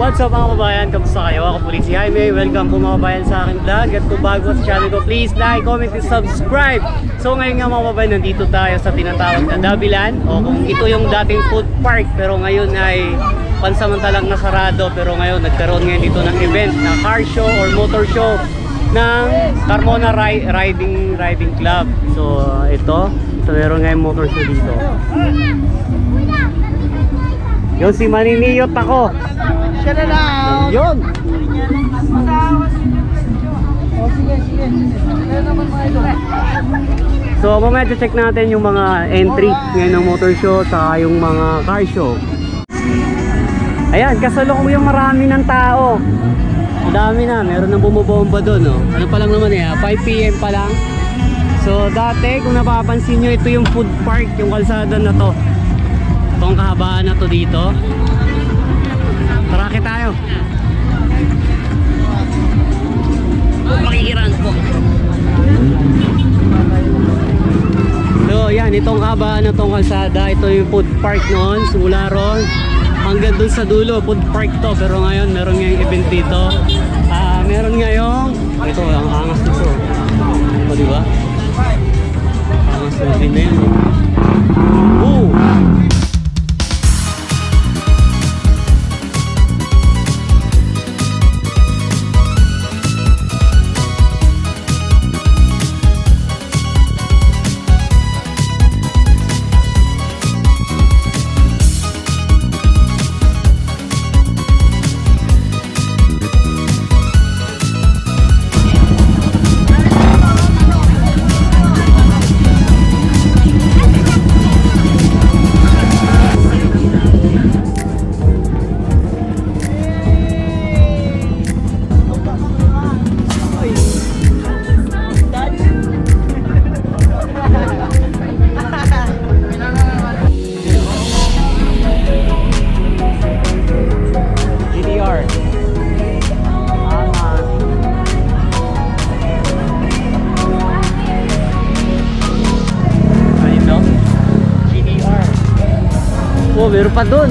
What's up mga kabayan? Kamusta kayo? Ako po si Jaime. Welcome po mga kabayan sa aking vlog. At kung bago sa channel ko, please like, comment, and subscribe. So ngayon nga mga kabayan, nandito tayo sa tinatawag na Davilan. O kung ito yung dating food park, pero ngayon ay pansamantalang nasarado. Pero ngayon nagkaroon ngayon dito ng event na car show or motor show ng Carmona Riding Club. So ito meron ngayon motor show dito. Yun si maniniyot ako. Siya na lang. Yun. Oh, sige. Meron naman mga ito. So mamaya check natin yung mga entry ngayon ng motor show sa yung mga car show. Ayan, kasalukuyang marami ng tao. Ang dami na, meron nang bumubomba doon, no? Ano pa lang naman 5 PM pa lang. So dati kung napapansin nyo, ito yung food park, yung kalsada na to. Itong kahabaan na to dito. Tarakit tayo. Makikiraan po. So yan, itong kahabaan na tong kalsada. Ito yung food park noon. Simula ron hanggang dun sa dulo, food park to. Pero ngayon meron ngayong event dito. Meron ngayong ito, ang angas nito. O diba? Angas na din na yan. Meron pa dun.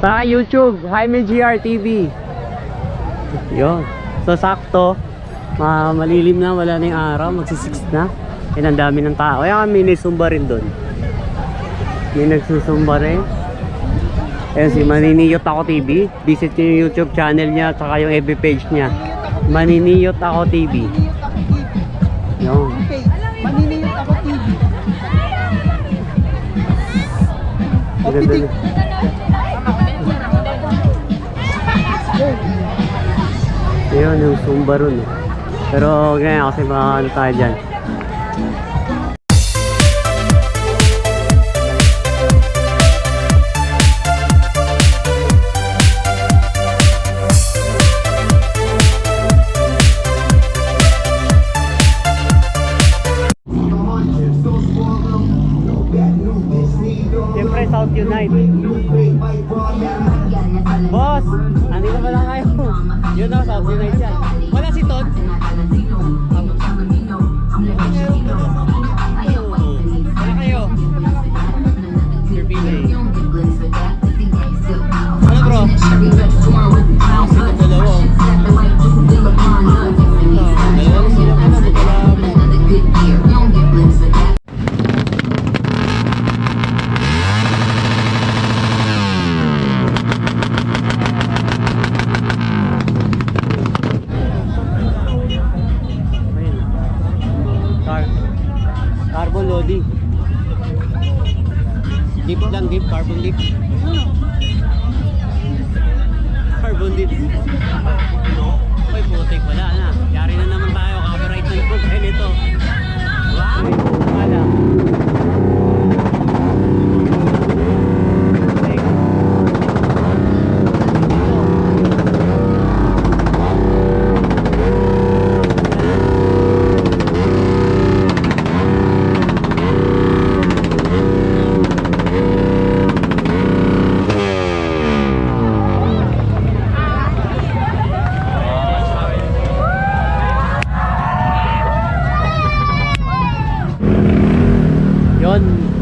Sa YouTube, JaimeJr Tv. Yun. So sakto, malilim na, wala na yung araw, magsi-6 na. Yan, ang dami ng tao. Kaya kami nagsumba rin doon. May nagsusumba rin. Ayan si Maniniyot Ako TV. Visit nyo yung YouTube channel niya at saka yung FB page niya. Maniniyot Ako TV. Yun. Okay, Maniniyot Ako TV. Opitik. Ayun, yung sumba ron eh. Pero ganyan kasi mga ano tayo dyan. Siyempre South Unite. Boss, andito pala kayo. Yun na, South Unite yan. Wala si Todd. Wala kayo. Sir Billy. Ano bro? Kasi ito dalawa. Dalawang sila ka na, magkala mo. Carbon loading. Dip lang, dip, carbon dip. Carbon dip. Uy, putik pala na. Yari na naman tayo, copyright na po kayo nito. Wow! Wala.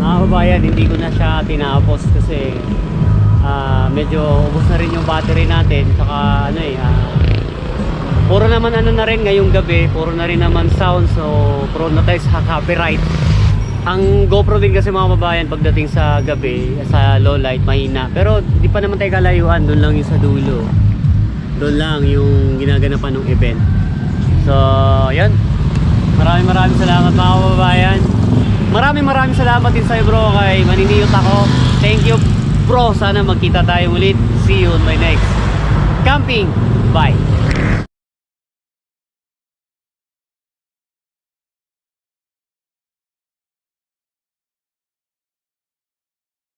Mga kabayan, hindi ko na siya tinapos kasi medyo ubos na rin yung battery natin, saka ano puro naman ano na rin ngayong gabi, puro na rin naman sound, so prone na tayo sa copyright. Ang GoPro din kasi mga kabayan, pagdating sa gabi, sa low light, mahina, pero di pa naman tayo kalayuan, doon lang yung sa dulo, doon lang yung ginaganapan ng event. So yan, maraming salamat mga kababayan. Maraming salamat din sa'yo bro, kay Maniniyot Ako. Thank you bro, sana magkita tayo ulit. See you on my next camping. Bye.